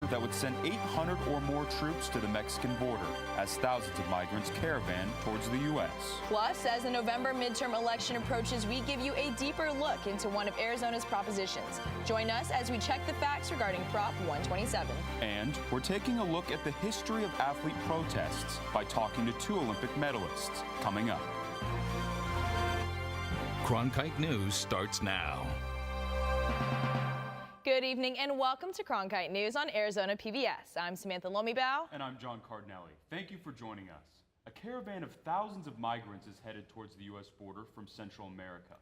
that would send 800 or more troops to the Mexican border as thousands of migrants caravan towards the U.S. Plus, as the November midterm election approaches, we give you a deeper look into one of Arizona's propositions. Join us as we check the facts regarding Prop 127. And we're taking a look at the history of athlete protests by talking to 2 Olympic medalists. Coming up. Cronkite News starts now. Good evening and welcome to Cronkite News on Arizona PBS. I'm Samantha Lomibao. And I'm John Cardinelli. Thank you for joining us. A caravan of thousands of migrants is headed towards the U.S. border from Central America.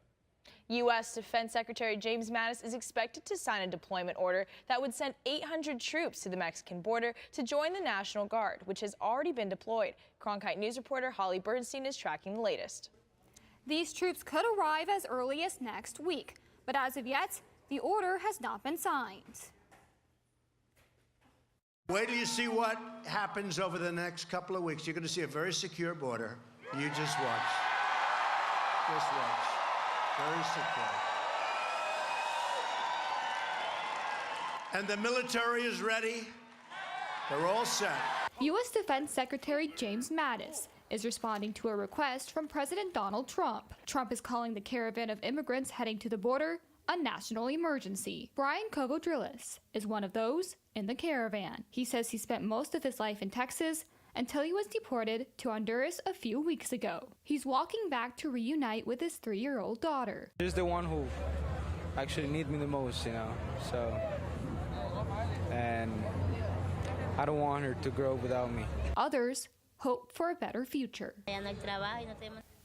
U.S. Defense Secretary James Mattis is expected to sign a deployment order that would send 800 troops to the Mexican border to join the National Guard, which has already been deployed. Cronkite News reporter Holly Bernstein is tracking the latest. These troops could arrive as early as next week, but as of yet, the order has not been signed. Wait till you see what happens over the next couple of weeks. You're going to see a very secure border. You just watch. Just watch. Very secure. And the military is ready. They're all set. U.S. Defense Secretary James Mattis is responding to a request from President Donald Trump. Trump is calling the caravan of immigrants heading to the border a national emergency. Brian Kovodrilis is one of those in the caravan. He says he spent most of his life in Texas until he was deported to Honduras a few weeks ago. He's walking back to reunite with his 3-year-old daughter. She's the one who actually needs me the most, so, and I don't want her to grow without me. Others hope for a better future.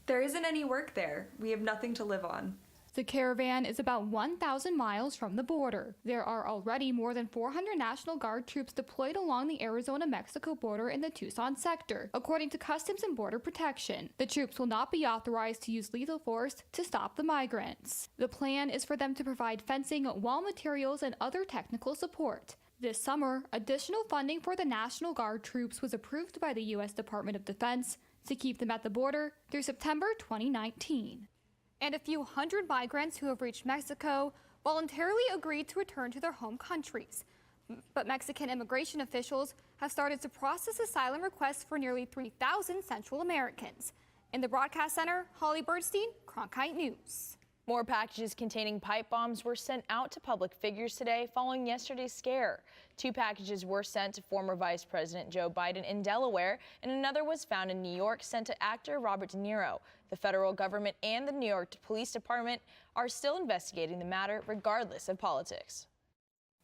There isn't any work there. We have nothing to live on. The caravan is about 1,000 miles from the border. There are already more than 400 National Guard troops deployed along the Arizona-Mexico border in the Tucson sector, according to Customs and Border Protection. The troops will not be authorized to use lethal force to stop the migrants. The plan is for them to provide fencing, wall materials, and other technical support. This summer, additional funding for the National Guard troops was approved by the U.S. Department of Defense to keep them at the border through September 2019. And a few hundred migrants who have reached Mexico voluntarily agreed to return to their home countries. But Mexican immigration officials have started to process asylum requests for nearly 3,000 Central Americans. In the broadcast center, Holly Bernstein, Cronkite News. More packages containing pipe bombs were sent out to public figures today following yesterday's scare. 2 packages were sent to former Vice President Joe Biden in Delaware, and another was found in New York sent to actor Robert De Niro. The federal government and the New York Police Department are still investigating the matter regardless of politics.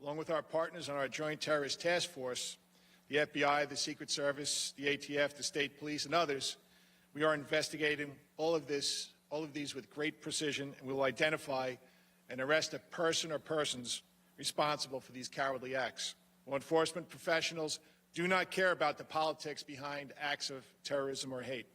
Along with our partners on our Joint Terrorist Task Force, the FBI, the Secret Service, the ATF, the state police, and others, we are investigating all of these with great precision, and we will identify and arrest a person or persons responsible for these cowardly acts. Law enforcement professionals do not care about the politics behind acts of terrorism or hate.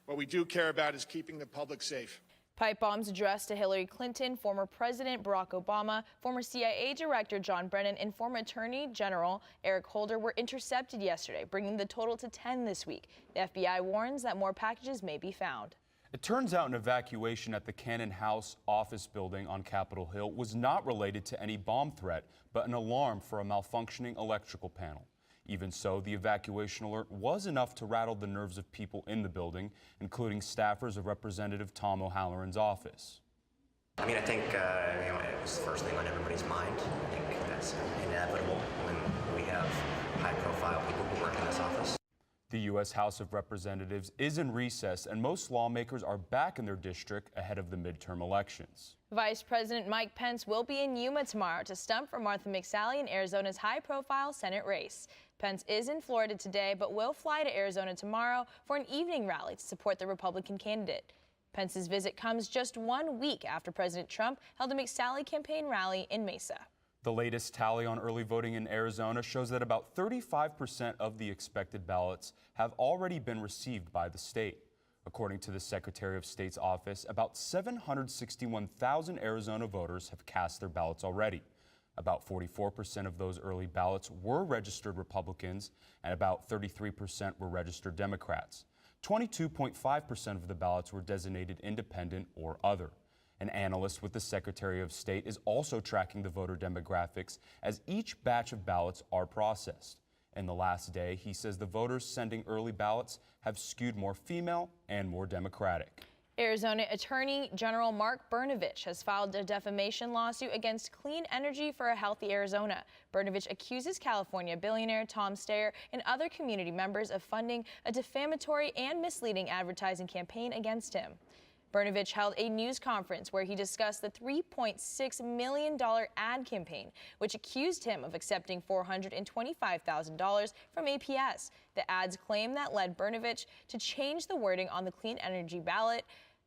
What we do care about is keeping the public safe. Pipe bombs addressed to Hillary Clinton, former President Barack Obama, former CIA Director John Brennan, and former Attorney General Eric Holder were intercepted yesterday, bringing the total to 10 this week. The FBI warns that more packages may be found. It turns out an evacuation at the Cannon House office building on Capitol Hill was not related to any bomb threat, but an alarm for a malfunctioning electrical panel. Even so, the evacuation alert was enough to rattle the nerves of people in the building, including staffers of Representative Tom O'Halloran's office. I mean, I think it was the first thing on everybody's mind. I think that's inevitable when we have high-profile people who work in this office. The U.S. House of Representatives is in recess, and most lawmakers are back in their district ahead of the midterm elections. Vice President Mike Pence will be in Yuma tomorrow to stump for Martha McSally in Arizona's high-profile Senate race. Pence is in Florida today, but will fly to Arizona tomorrow for an evening rally to support the Republican candidate. Pence's visit comes just 1 week after President Trump held a McSally campaign rally in Mesa. The latest tally on early voting in Arizona shows that about 35% of the expected ballots have already been received by the state. According to the Secretary of State's office, about 761,000 Arizona voters have cast their ballots already. About 44% of those early ballots were registered Republicans, and about 33% were registered Democrats. 22.5% of the ballots were designated independent or other. An analyst with the Secretary of State is also tracking the voter demographics as each batch of ballots are processed. In the last day, he says the voters sending early ballots have skewed more female and more Democratic. Arizona Attorney General Mark Brnovich has filed a defamation lawsuit against Clean Energy for a Healthy Arizona. Brnovich accuses California billionaire Tom Steyer and other community members of funding a defamatory and misleading advertising campaign against him. Brnovich held a news conference where he discussed the $3.6 million ad campaign, which accused him of accepting $425,000 from APS. The ads claim that led Brnovich to change the wording on the clean energy ballot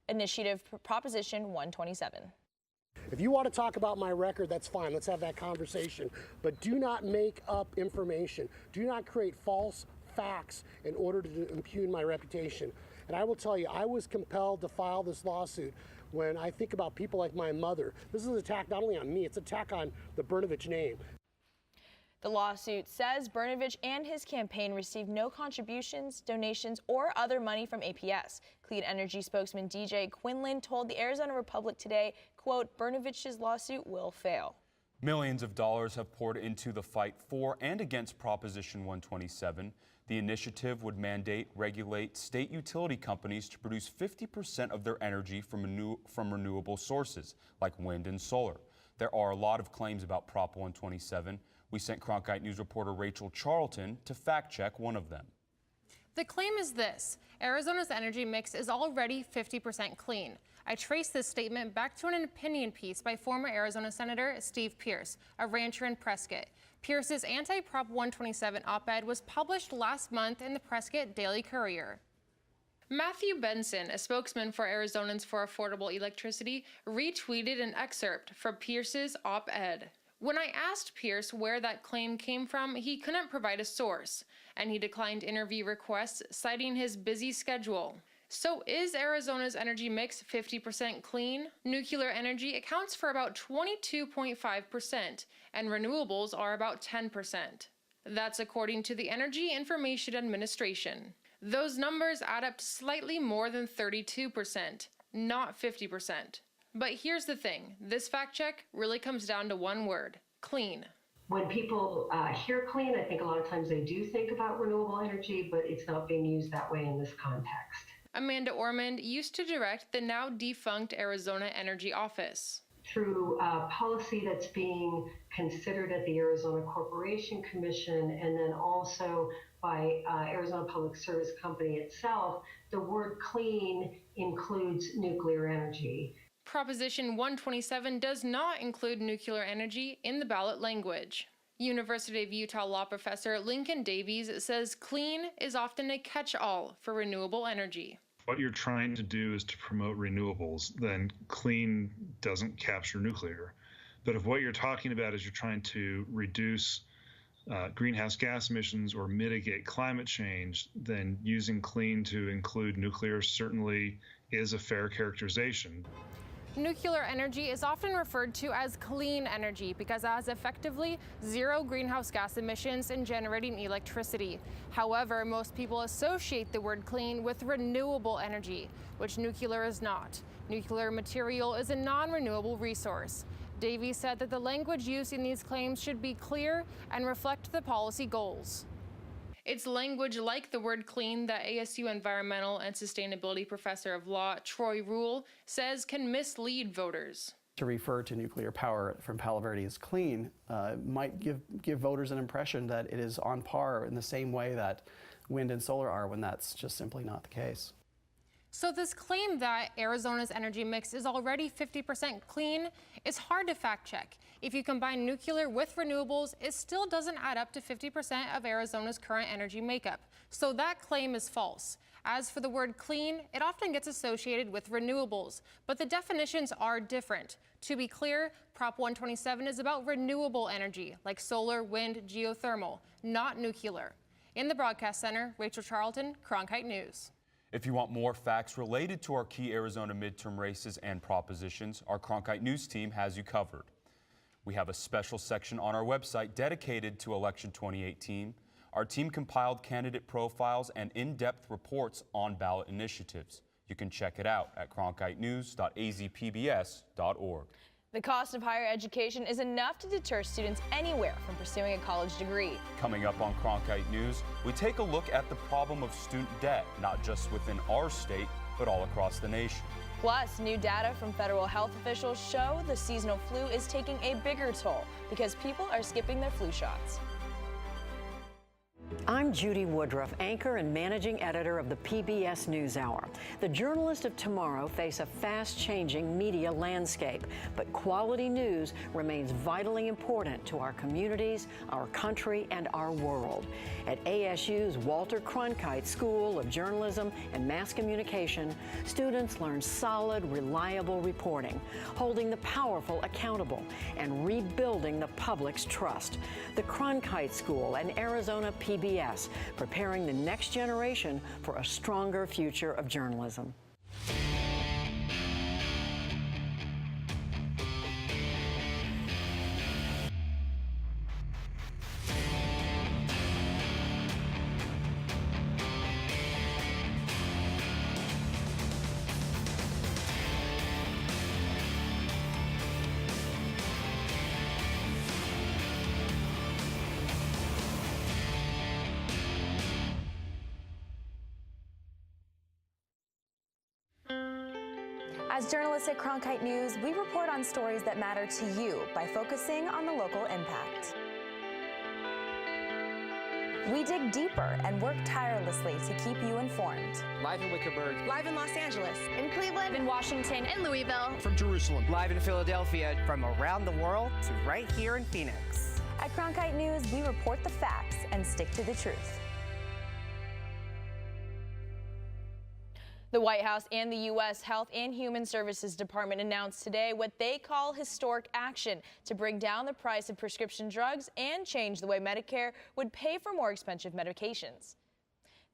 initiative Proposition 127. If you want to talk about my record, that's fine. Let's have that conversation. But do not make up information. Do not create false facts in order to impugn my reputation. And I will tell you, I was compelled to file this lawsuit when I think about people like my mother. This is an attack not only on me, it's an attack on the Brnovich name. The lawsuit says Brnovich and his campaign received no contributions, donations, or other money from APS. Clean Energy spokesman DJ Quinlan told the Arizona Republic today, quote, Brnovich's lawsuit will fail. Millions of dollars have poured into the fight for and against Proposition 127. The initiative would regulate state utility companies to produce 50% of their energy from renewable sources, like wind and solar. There are a lot of claims about Prop 127. We sent Cronkite News reporter Rachel Charlton to fact-check one of them. The claim is this: Arizona's energy mix is already 50% clean. I traced this statement back to an opinion piece by former Arizona Senator Steve Pearce, a rancher in Prescott. Pearce's anti-Prop 127 op-ed was published last month in the Prescott Daily Courier. Matthew Benson, a spokesman for Arizonans for Affordable Electricity, retweeted an excerpt from Pearce's op-ed. When I asked Pearce where that claim came from, he couldn't provide a source, and he declined interview requests, citing his busy schedule. So is Arizona's energy mix 50% clean? Nuclear energy accounts for about 22.5%, and renewables are about 10%. That's according to the Energy Information Administration. Those numbers add up to slightly more than 32%, not 50%. But here's the thing, this fact check really comes down to one word: clean. When people hear clean, I think a lot of times they do think about renewable energy, but it's not being used that way in this context. Amanda Ormond used to direct the now defunct Arizona Energy Office. Through policy that's being considered at the Arizona Corporation Commission, and then also by Arizona Public Service Company itself, the word clean includes nuclear energy. Proposition 127 does not include nuclear energy in the ballot language. University of Utah law professor Lincoln Davies says clean is often a catch-all for renewable energy. What you're trying to do is to promote renewables, then clean doesn't capture nuclear. But if what you're talking about is you're trying to reduce greenhouse gas emissions or mitigate climate change, then using clean to include nuclear certainly is a fair characterization. Nuclear energy is often referred to as clean energy because it has effectively zero greenhouse gas emissions in generating electricity. However, most people associate the word clean with renewable energy, which nuclear is not. Nuclear material is a non-renewable resource. Davies said that the language used in these claims should be clear and reflect the policy goals. It's language like the word clean that ASU environmental and sustainability professor of law Troy Rule says can mislead voters. To refer to nuclear power from Palo Verde as clean might give voters an impression that it is on par in the same way that wind and solar are, when that's just simply not the case. So this claim that Arizona's energy mix is already 50% clean is hard to fact check. If you combine nuclear with renewables, it still doesn't add up to 50% of Arizona's current energy makeup. So that claim is false. As for the word clean, it often gets associated with renewables, but the definitions are different. To be clear, Prop 127 is about renewable energy, like solar, wind, geothermal, not nuclear. In the Broadcast Center, Rachel Charlton, Cronkite News. If you want more facts related to our key Arizona midterm races and propositions, our Cronkite News team has you covered. We have a special section on our website dedicated to Election 2018. Our team compiled candidate profiles and in-depth reports on ballot initiatives. You can check it out at cronkitenews.azpbs.org. The cost of higher education is enough to deter students anywhere from pursuing a college degree. Coming up on Cronkite News, we take a look at the problem of student debt, not just within our state, but all across the nation. Plus, new data from federal health officials show the seasonal flu is taking a bigger toll because people are skipping their flu shots. I'm Judy Woodruff, anchor and managing editor of the PBS NewsHour. The journalists of tomorrow face a fast-changing media landscape, but quality news remains vitally important to our communities, our country, and our world. At ASU's Walter Cronkite School of Journalism and Mass Communication, students learn solid, reliable reporting, holding the powerful accountable, and rebuilding the public's trust. The Cronkite School and Arizona PBS, preparing the next generation for a stronger future of journalism. As journalists at Cronkite News, we report on stories that matter to you by focusing on the local impact. We dig deeper and work tirelessly to keep you informed. Live in Wickenburg. Live in Los Angeles. In Cleveland. In Washington. In Louisville. From Jerusalem. Live in Philadelphia. From around the world to right here in Phoenix. At Cronkite News, we report the facts and stick to the truth. The White House and the U.S. Health and Human Services Department announced today what they call historic action to bring down the price of prescription drugs and change the way Medicare would pay for more expensive medications.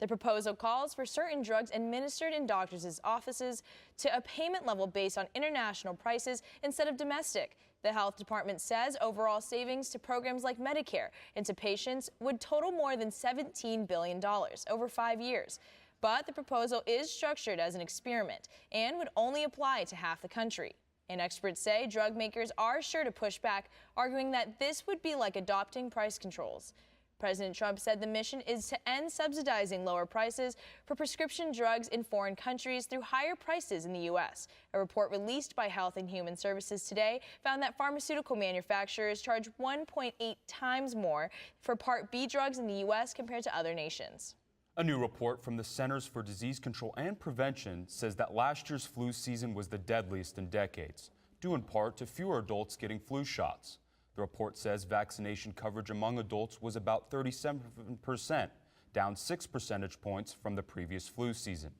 The proposal calls for certain drugs administered in doctors' offices to a payment level based on international prices instead of domestic. The health department says overall savings to programs like Medicare and to patients would total more than $17 billion over 5 years. But the proposal is structured as an experiment and would only apply to half the country. And experts say drug makers are sure to push back, arguing that this would be like adopting price controls. President Trump said the mission is to end subsidizing lower prices for prescription drugs in foreign countries through higher prices in the U.S. A report released by Health and Human Services today found that pharmaceutical manufacturers charge 1.8 times more for Part B drugs in the U.S. compared to other nations. A new report from the Centers for Disease Control and Prevention says that last year's flu season was the deadliest in decades, due in part to fewer adults getting flu shots. The report says vaccination coverage among adults was about 37%, down 6 percentage points from the previous flu season.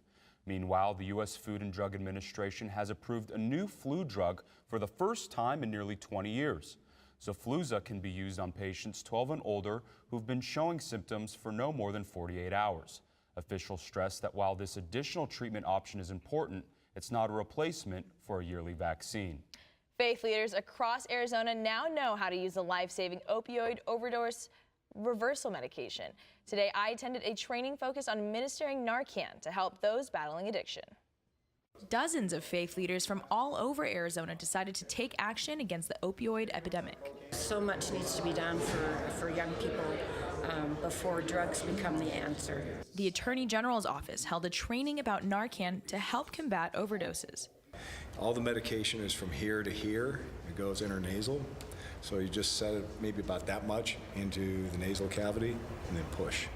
Meanwhile, the U.S. Food and Drug Administration has approved a new flu drug for the first time in nearly 20 years. Xofluza can be used on patients 12 and older who've been showing symptoms for no more than 48 hours. Officials stress that while this additional treatment option is important, it's not a replacement for a yearly vaccine. Faith leaders across Arizona now know how to use the life-saving opioid overdose reversal medication. Today, I attended a training focused on administering Narcan to help those battling addiction. Dozens of faith leaders from all over Arizona decided to take action against the opioid epidemic. So much needs to be done for young people before drugs become the answer. The Attorney General's office held a training about Narcan to help combat overdoses. All the medication is from here to here. It goes intranasal. So you just set it maybe about that much into the nasal cavity and then push.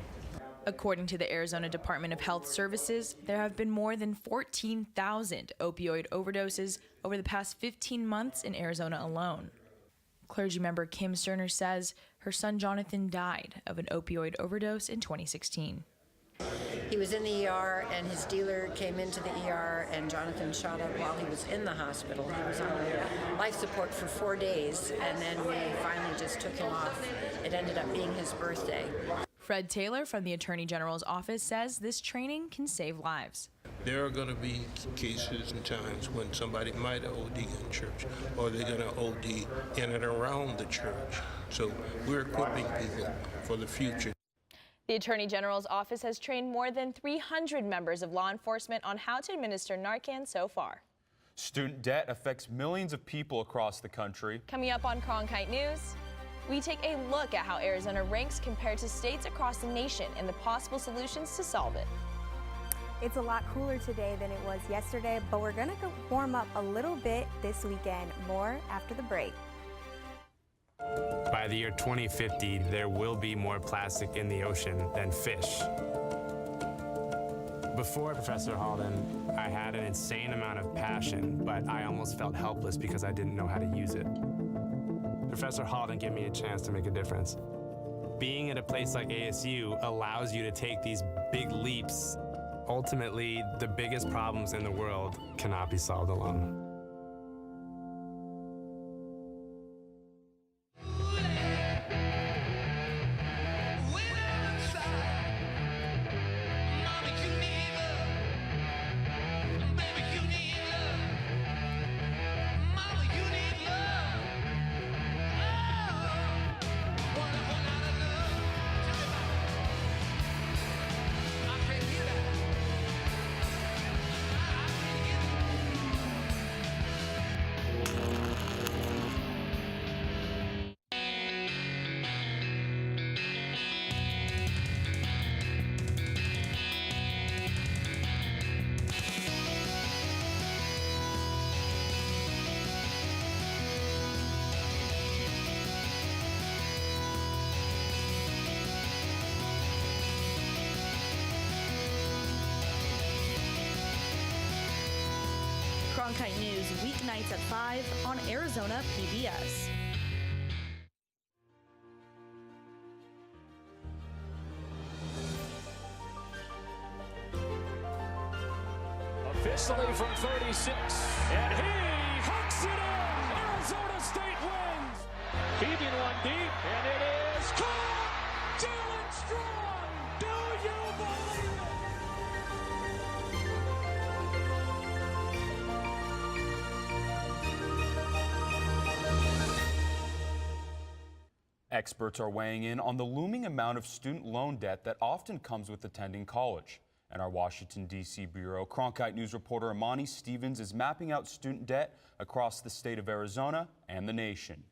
According to the Arizona Department of Health Services, there have been more than 14,000 opioid overdoses over the past 15 months in Arizona alone. Clergy member Kim Sterner says her son Jonathan died of an opioid overdose in 2016. He was in the ER and his dealer came into the ER and Jonathan shot up while he was in the hospital. He was on life support for 4 days and then we finally just took him off. It ended up being his birthday. Fred Taylor from the Attorney General's office says this training can save lives. There are going to be cases and times when somebody might OD in church or they're going to OD in and around the church. So we're equipping people for the future. The Attorney General's office has trained more than 300 members of law enforcement on how to administer Narcan so far. Student debt affects millions of people across the country. Coming up on Cronkite News, we take a look at how Arizona ranks compared to states across the nation and the possible solutions to solve it. It's a lot cooler today than it was yesterday, but we're going to warm up a little bit this weekend. More after the break. By the year 2050, there will be more plastic in the ocean than fish. Before Professor Halden, I had an insane amount of passion, but I almost felt helpless because I didn't know how to use it. Professor Halden gave me a chance to make a difference. Being at a place like ASU allows you to take these big leaps. Ultimately, the biggest problems in the world cannot be solved alone. Cronkite News, weeknights at 5 on Arizona PBS. Officially from 36, and he hooks it in! Arizona State wins! Heaving one deep, and it is caught! Jalen Strong! Do you believe it? Experts are weighing in on the looming amount of student loan debt that often comes with attending college. And our Washington, D.C. Bureau, Cronkite News reporter Imani Stevens is mapping out student debt across the state of Arizona and the nation.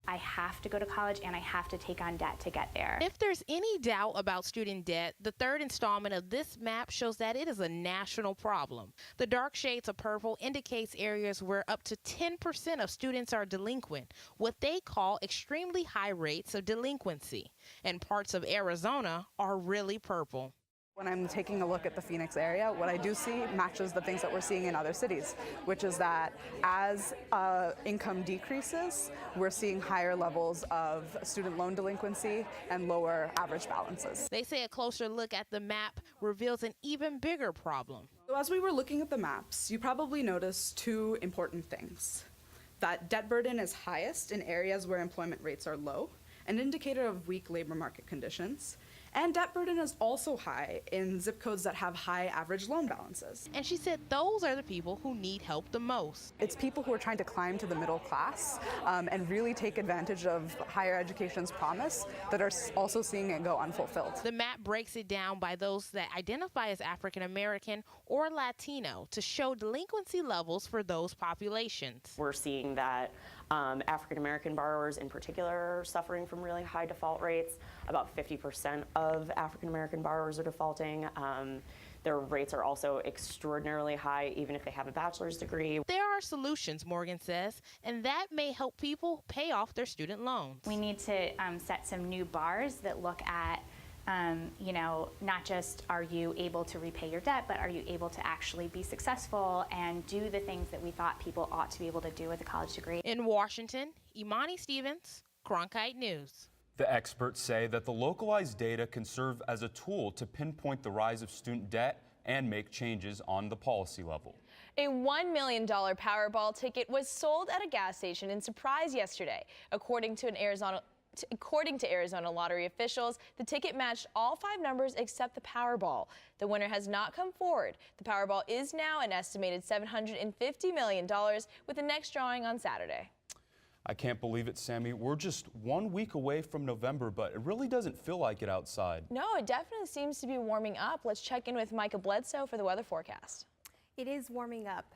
I have to go to college and I have to take on debt to get there. If there's any doubt about student debt, the third installment of this map shows that it is a national problem. The dark shades of purple indicates areas where up to 10% of students are delinquent, what they call extremely high rates of delinquency. And parts of Arizona are really purple. When I'm taking a look at the Phoenix area, what I do see matches the things that we're seeing in other cities, which is that as income decreases, we're seeing higher levels of student loan delinquency and lower average balances. They say a closer look at the map reveals an even bigger problem. So as we were looking at the maps, you probably noticed two important things. That debt burden is highest in areas where employment rates are low, an indicator of weak labor market conditions. And debt burden is also high in zip codes that have high average loan balances. And she said those are the people who need help the most. It's people who are trying to climb to the middle class and really take advantage of higher education's promise that are also seeing it go unfulfilled. The map breaks it down by those that identify as African American or Latino to show delinquency levels for those populations. We're seeing that African American borrowers in particular are suffering from really high default rates. About 50% of African American borrowers are defaulting. Their rates are also extraordinarily high, even if they have a bachelor's degree. There are solutions, Morgan says, and that may help people pay off their student loans. We need to set some new bars that look at not just are you able to repay your debt, but are you able to actually be successful and do the things that we thought people ought to be able to do with a college degree. In Washington, Imani Stevens, Cronkite News. The experts say that the localized data can serve as a tool to pinpoint the rise of student debt and make changes on the policy level. A $1 million Powerball ticket was sold at a gas station in Surprise yesterday. According to Arizona lottery officials, the ticket matched all 5 numbers except the Powerball. The winner has not come forward. The Powerball is now an estimated $750 million with the next drawing on Saturday. I can't believe it, Sammy. We're just 1 week away from November, but it really doesn't feel like it outside. No, it definitely seems to be warming up. Let's check in with Micah Bledsoe for the weather forecast. It is warming up.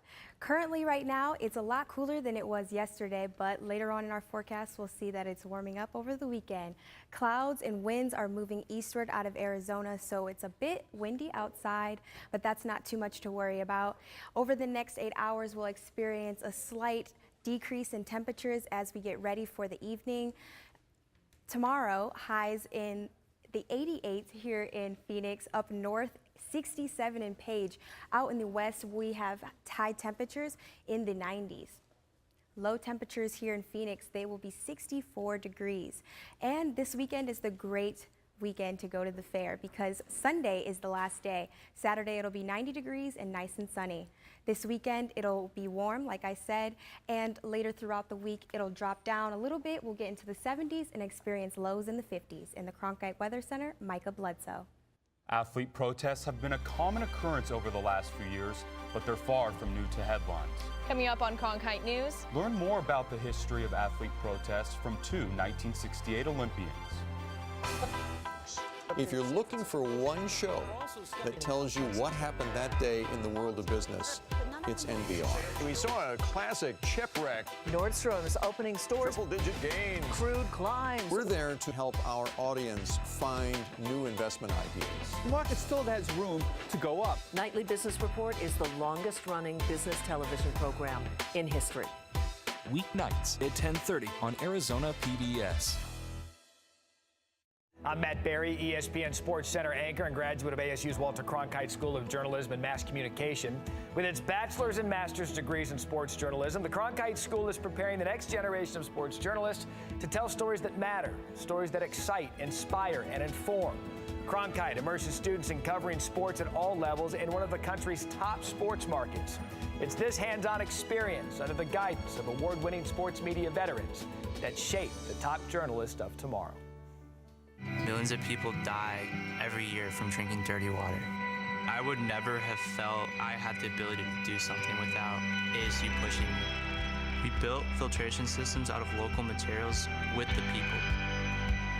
Currently right now, it's a lot cooler than it was yesterday, but later on in our forecast, we'll see that it's warming up over the weekend. Clouds and winds are moving eastward out of Arizona, so it's a bit windy outside, but that's not too much to worry about. Over the next 8 hours, we'll experience a slight decrease in temperatures as we get ready for the evening. Tomorrow, highs in the 88s here in Phoenix, up north 67 in Page. Out in the west, we have high temperatures in the 90s. Low temperatures here in Phoenix, they will be 64 degrees. And this weekend is the great weekend to go to the fair because Sunday is the last day. Saturday, it'll be 90 degrees and nice and sunny. This weekend, it'll be warm, like I said, and later throughout the week, it'll drop down a little bit. We'll get into the 70s and experience lows in the 50s. In the Cronkite Weather Center, Micah Bledsoe. Athlete protests have been a common occurrence over the last few years, but they're far from new to headlines. Coming up on Cronkite News. Learn more about the history of athlete protests from two 1968 Olympians. If you're looking for one show that tells you what happened that day in the world of business, it's NBR. We saw a classic shipwreck. Nordstrom's opening stores. Triple-digit gains. Crude climbs. We're there to help our audience find new investment ideas. The market still has room to go up. Nightly Business Report is the longest-running business television program in history. Weeknights at 10:30 on Arizona PBS. I'm Matt Berry, ESPN Sports Center anchor and graduate of ASU's Walter Cronkite School of Journalism and Mass Communication. With its bachelor's and master's degrees in sports journalism, the Cronkite School is preparing the next generation of sports journalists to tell stories that matter, stories that excite, inspire, and inform. Cronkite immerses students in covering sports at all levels in one of the country's top sports markets. It's this hands-on experience under the guidance of award-winning sports media veterans that shape the top journalists of tomorrow. Millions of people die every year from drinking dirty water. I would never have felt I had the ability to do something without ASU pushing me. We built filtration systems out of local materials with the people.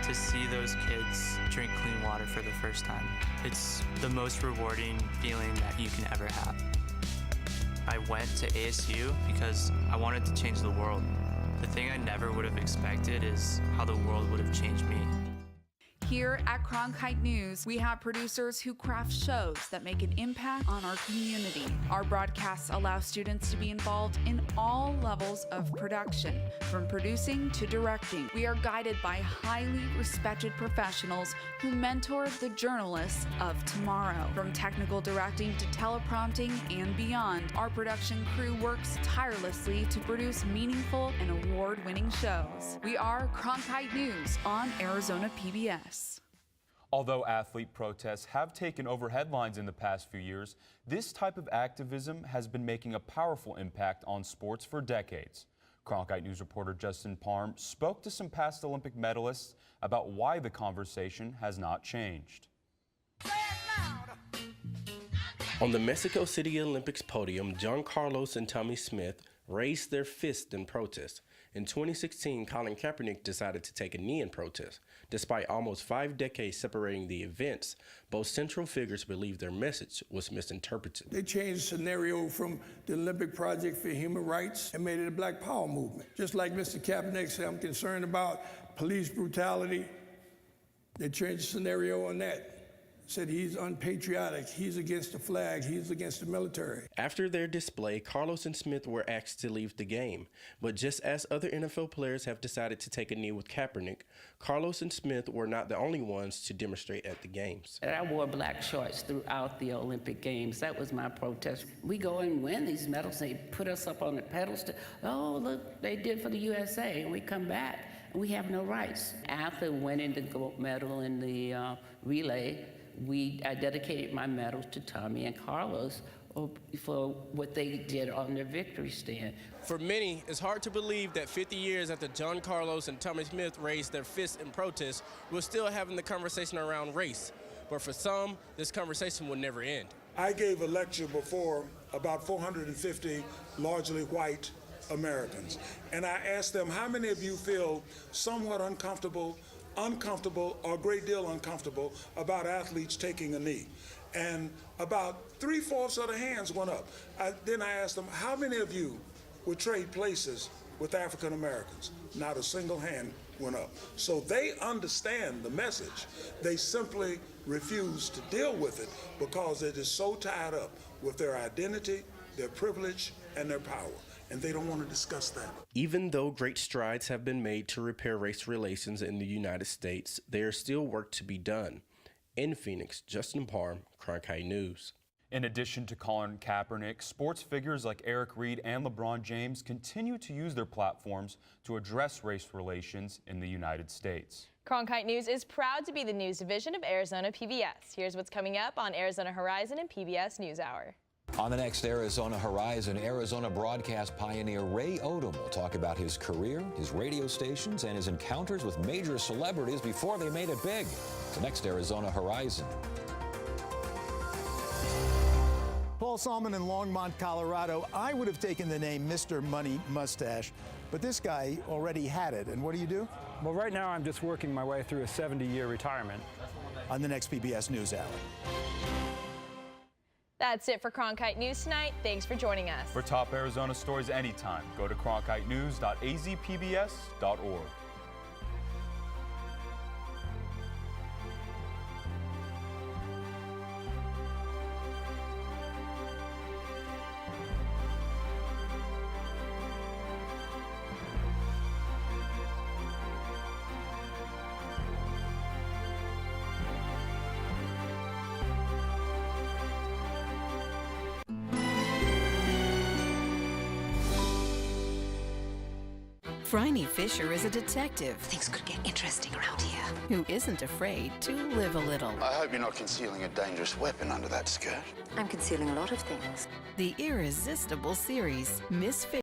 To see those kids drink clean water for the first time, it's the most rewarding feeling that you can ever have. I went to ASU because I wanted to change the world. The thing I never would have expected is how the world would have changed me. Here at Cronkite News, we have producers who craft shows that make an impact on our community. Our broadcasts allow students to be involved in all levels of production, from producing to directing. We are guided by highly respected professionals who mentor the journalists of tomorrow. From technical directing to teleprompting and beyond, our production crew works tirelessly to produce meaningful and award-winning shows. We are Cronkite News on Arizona PBS. Although athlete protests have taken over headlines in the past few years, this type of activism has been making a powerful impact on sports for decades. Cronkite News reporter Justin Parham spoke to some past Olympic medalists about why the conversation has not changed. On the Mexico City Olympics podium, John Carlos and Tommy Smith raised their fist in protest. In 2016, Colin Kaepernick decided to take a knee in protest. Despite almost 5 decades separating the events, both central figures believe their message was misinterpreted. They changed the scenario from the Olympic Project for Human Rights and made it a Black Power movement. Just like Mr. Kaepernick said, I'm concerned about police brutality. They changed the scenario on that. Said he's unpatriotic, he's against the flag, he's against the military. After their display, Carlos and Smith were asked to leave the game. But just as other NFL players have decided to take a knee with Kaepernick, Carlos and Smith were not the only ones to demonstrate at the games. I wore black shorts throughout the Olympic Games. That was my protest. We go and win these medals. They put us up on the pedestal. Oh, look, they did for the USA. And we come back, and we have no rights. After winning the gold medal in the relay, I dedicated my medals to Tommy and Carlos for what they did on their victory stand. For many, it's hard to believe that 50 years after John Carlos and Tommy Smith raised their fists in protest, we're still having the conversation around race. But for some, this conversation will never end. I gave a lecture before about 450 largely white Americans. And I asked them, how many of you feel somewhat uncomfortable, or a great deal uncomfortable about athletes taking a knee? And about 3/4 of the hands went up. Then I asked them, how many of you would trade places with African Americans? Not a single hand went up. So they understand the message. They simply refuse to deal with it because it is so tied up with their identity, their privilege, and their power. And they don't want to discuss that. Even though great strides have been made to repair race relations in the United States, there is still work to be done. In Phoenix, Justin Parham, Cronkite News. In addition to Colin Kaepernick, sports figures like Eric Reed and LeBron James continue to use their platforms to address race relations in the United States. Cronkite News is proud to be the news division of Arizona PBS. Here's what's coming up on Arizona Horizon and PBS NewsHour. On the next Arizona Horizon, Arizona broadcast pioneer Ray Odom will talk about his career, his radio stations, and his encounters with major celebrities before they made it big. The next Arizona Horizon. Paul Salmon in Longmont, Colorado. I would have taken the name Mr. Money Mustache, but this guy already had it. And what do you do? Well, right now I'm just working my way through a 70-year retirement. On the next PBS NewsHour. That's it for Cronkite News tonight. Thanks for joining us. For top Arizona stories anytime, go to cronkitenews.azpbs.org. Phryne Fisher is a detective. Things could get interesting around here. Who isn't afraid to live a little. I hope you're not concealing a dangerous weapon under that skirt. I'm concealing a lot of things. The irresistible series, Miss Fisher.